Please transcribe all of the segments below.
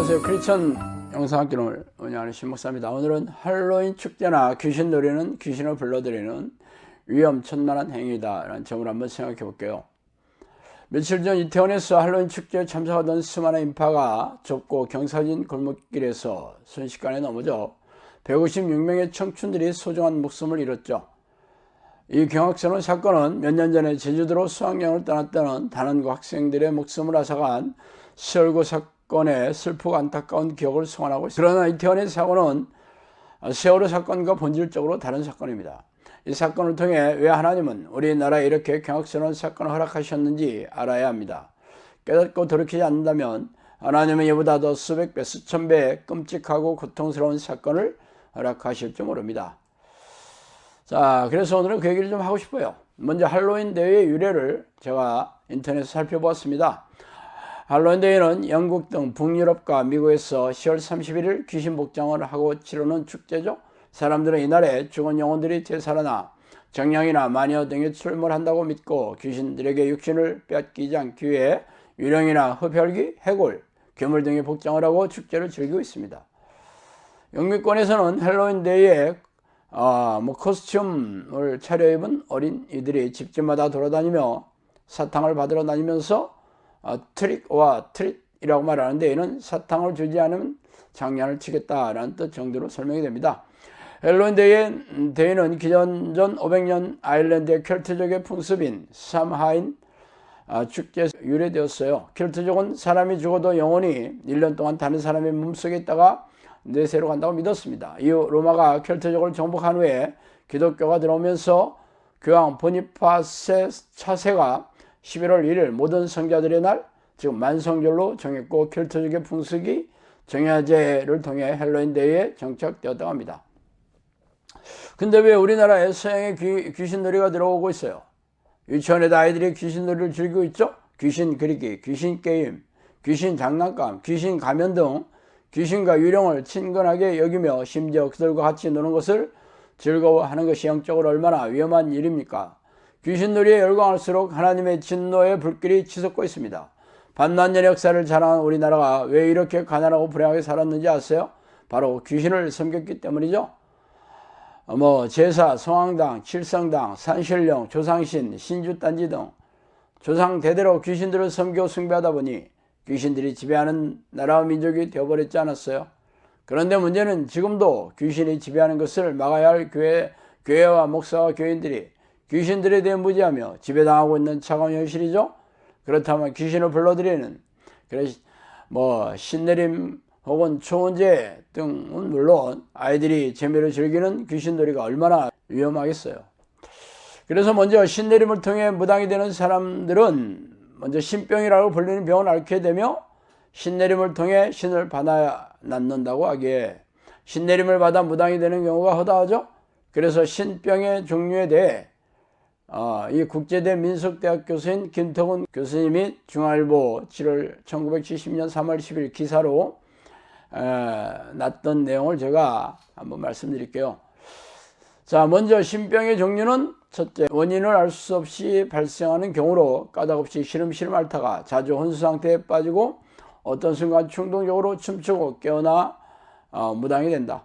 안녕하세요. 크리스천 영상학교를 운영하는 신목사입니다. 오늘은 할로윈 축제나 귀신 노래는 귀신을 불러들이는 위험천만한 행위다 라는 점을 한번 생각해 볼게요. 며칠 전 이태원에서 할로윈 축제에 참석하던 수많은 인파가 좁고 경사진 골목길에서 순식간에 넘어져 156명의 청춘들이 소중한 목숨을 잃었죠. 이 경악스러운 사건은 몇 년 전에 제주도로 수학여행을 떠났던 단원고 학생들의 목숨을 앗아간 세월호 사건의 슬프고 안타까운 기억을 소환하고 있습니다. 그러나 이태원의 사고는 세월호 사건과 본질적으로 다른 사건입니다. 이 사건을 통해 왜 하나님은 우리나라에 이렇게 경악스러운 사건을 허락하셨는지 알아야 합니다. 깨닫고 돌이키지 않는다면 하나님은 이보다 더 수백 배, 수천 배 끔찍하고 고통스러운 사건을 허락하실지 모릅니다. 자, 그래서 오늘은 그 얘기를 좀 하고 싶어요. 먼저 할로윈 대회의 유래를 제가 인터넷에서 살펴보았습니다. 할로윈 대회는 영국 등 북유럽과 미국에서 10월 31일 귀신 복장을 하고 치르는 축제죠. 사람들은 이날에 죽은 영혼들이 되살아나 정령이나 마녀 등에 출몰한다고 믿고 귀신들에게 육신을 빼앗기지 않기 위해 유령이나 흡혈귀, 해골, 괴물 등의 복장을 하고 축제를 즐기고 있습니다. 영미권에서는 할로윈 데이에 코스튬을 차려입은 어린이들이 집집마다 돌아다니며 사탕을 받으러 다니면서 트릭과 트릿이라고 말하는데 이는 사탕을 주지 않으면 장난을 치겠다라는 뜻 정도로 설명이 됩니다. 할로윈 데이는 기원전 500년 아일랜드의 켈트족의 풍습인 삼하인 축제에서 유래되었어요. 켈트족은 사람이 죽어도 영혼이 1년 동안 다른 사람의 몸속에 있다가 뇌세로 간다고 믿었습니다. 이후 로마가 켈트족을 정복한 후에 기독교가 들어오면서 교황 보니파세 차세가 11월 1일 모든 성자들의 날, 즉 만성절로 정했고 켈트족의 풍습이 정야제를 통해 할로윈 데이에 정착되었다고 합니다. 근데 왜 우리나라에 서양의 귀신놀이가 들어오고 있어요? 유치원에도 아이들이 귀신놀이를 즐기고 있죠? 귀신 그리기, 귀신 게임, 귀신 장난감, 귀신 가면 등 귀신과 유령을 친근하게 여기며 심지어 그들과 같이 노는 것을 즐거워하는 것이 영적으로 얼마나 위험한 일입니까? 귀신놀이에 열광할수록 하나님의 진노의 불길이 치솟고 있습니다. 반만년 역사를 자랑한 우리나라가 왜 이렇게 가난하고 불행하게 살았는지 아세요? 바로 귀신을 섬겼기 때문이죠. 제사, 성황당, 칠성당, 산신령, 조상신, 신주단지 등 조상 대대로 귀신들을 섬겨 숭배하다 보니 귀신들이 지배하는 나라와 민족이 되어버렸지 않았어요? 그런데 문제는 지금도 귀신이 지배하는 것을 막아야 할 교회와 목사와 교인들이 귀신들에 대해 무지하며 지배당하고 있는 차가운 현실이죠. 그렇다면 귀신을 불러들이는 신내림 혹은 초혼제 등은 물론 아이들이 재미로 즐기는 귀신놀이가 얼마나 위험하겠어요. 그래서 먼저 신내림을 통해 무당이 되는 사람들은 먼저 신병이라고 불리는 병을 앓게 되며 신내림을 통해 신을 받아 낳는다고 하기에 신내림을 받아 무당이 되는 경우가 허다하죠. 그래서 신병의 종류에 대해 이 국제대 민속대학 교수인 김태훈 교수님이 중앙일보 1970년 3월 10일 기사로 났던 내용을 제가 한번 말씀드릴게요. 자, 먼저 신병의 종류는 첫째, 원인을 알 수 없이 발생하는 경우로 까닭없이 시름시름 앓다가 자주 혼수 상태에 빠지고 어떤 순간 충동적으로 춤추고 깨어나 무당이 된다.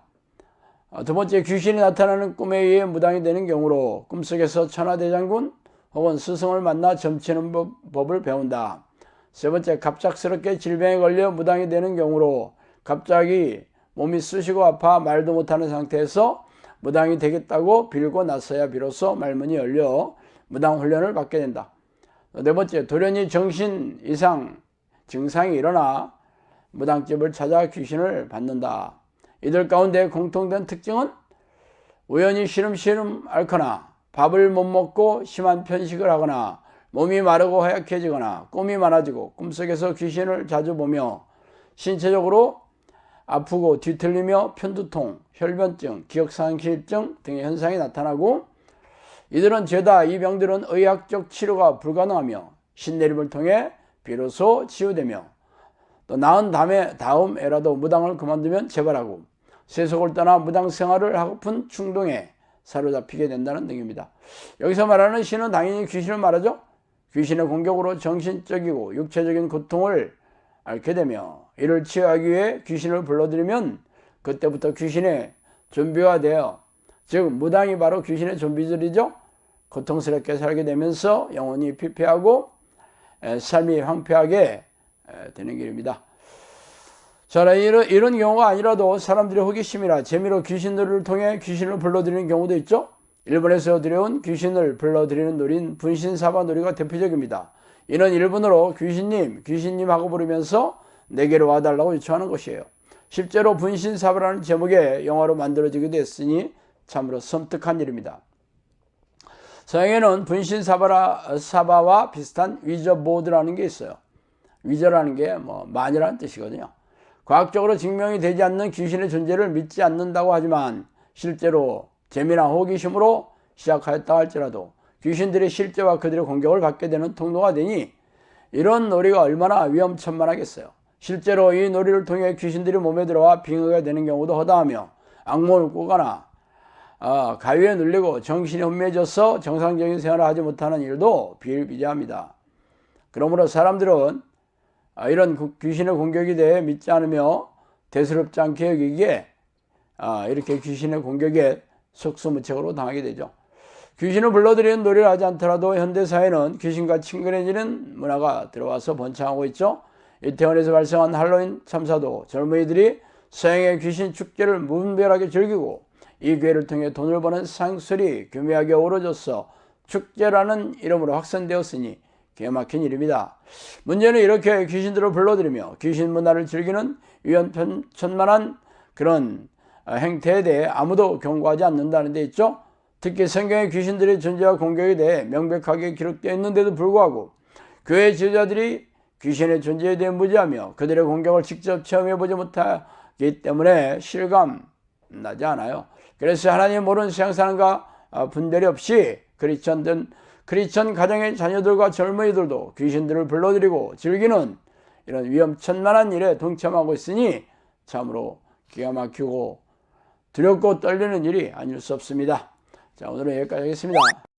두 번째, 귀신이 나타나는 꿈에 의해 무당이 되는 경우로 꿈속에서 천하대장군 혹은 스승을 만나 점치는 법을 배운다. 세 번째, 갑작스럽게 질병에 걸려 무당이 되는 경우로 갑자기 몸이 쑤시고 아파 말도 못하는 상태에서 무당이 되겠다고 빌고 나서야 비로소 말문이 열려 무당 훈련을 받게 된다. 네 번째, 돌연히 정신 이상 증상이 일어나 무당집을 찾아 귀신을 받는다. 이들 가운데 공통된 특징은 우연히 시름시름 앓거나 밥을 못 먹고 심한 편식을 하거나 몸이 마르고 허약해지거나 꿈이 많아지고 꿈속에서 귀신을 자주 보며 신체적으로 아프고 뒤틀리며 편두통, 혈변증, 기억상실증 등의 현상이 나타나고 이들은 죄다 이 병들은 의학적 치료가 불가능하며 신내림을 통해 비로소 치유되며 또 나은 다음 애라도 무당을 그만두면 재발하고 세속을 떠나 무당 생활을 하고픈 충동에 사로잡히게 된다는 등입니다. 여기서 말하는 신은 당연히 귀신을 말하죠. 귀신의 공격으로 정신적이고 육체적인 고통을 앓게 되며 이를 치유하기 위해 귀신을 불러들이면 그때부터 귀신의 좀비가 되어, 즉 무당이 바로 귀신의 좀비들이죠. 고통스럽게 살게 되면서 영혼이 피폐하고 삶이 황폐하게 되는 길입니다. 자, 이런 경우가 아니라도 사람들의 호기심이나 재미로 귀신들을 통해 귀신을 불러들이는 경우도 있죠. 일본에서 들여온 귀신을 불러들이는 놀이인 분신사바 놀이가 대표적입니다. 이는 일본어로 귀신님 하고 부르면서 내게로 와달라고 요청하는 것이에요. 실제로 분신사바라는 제목의 영화로 만들어지기도 했으니 참으로 섬뜩한 일입니다. 서양에는 분신사바와 비슷한 위저보드라는 게 있어요. 위저라는 게 만이라는 뜻이거든요. 과학적으로 증명이 되지 않는 귀신의 존재를 믿지 않는다고 하지만 실제로 재미나 호기심으로 시작하였다 할지라도 귀신들의 실제와 그들의 공격을 받게 되는 통로가 되니 이런 놀이가 얼마나 위험천만하겠어요. 실제로 이 놀이를 통해 귀신들이 몸에 들어와 빙의가 되는 경우도 허다하며 악몽을 꾸거나 가위에 눌리고 정신이 혼미해져서 정상적인 생활을 하지 못하는 일도 비일비재합니다. 그러므로 사람들은 이런 귀신의 공격에 대해 믿지 않으며 대수롭지 않게 여기기에 이렇게 귀신의 공격에 속수무책으로 당하게 되죠. 귀신을 불러들이는 놀이를 하지 않더라도 현대사회는 귀신과 친근해지는 문화가 들어와서 번창하고 있죠. 이태원에서 발생한 할로윈 참사도 젊은이들이 서양의 귀신 축제를 무분별하게 즐기고 이 기회를 통해 돈을 버는 상술이 교묘하게 어우러져서 축제라는 이름으로 확산되었으니 개막힌 일입니다. 문제는 이렇게 귀신들을 불러들이며 귀신 문화를 즐기는 위험천만한 그런 행태에 대해 아무도 경고하지 않는다는 데 있죠. 특히 성경의 귀신들의 존재와 공격에 대해 명백하게 기록되어 있는데도 불구하고 교회 지도자들이 귀신의 존재에 대해 무지하며 그들의 공격을 직접 체험해보지 못하기 때문에 실감나지 않아요. 그래서 하나님 모르는 세상 사람과 분별이 없이 크리스천 가정의 자녀들과 젊은이들도 귀신들을 불러들이고 즐기는 이런 위험천만한 일에 동참하고 있으니 참으로 기가 막히고 두렵고 떨리는 일이 아닐 수 없습니다. 자, 오늘은 여기까지 하겠습니다.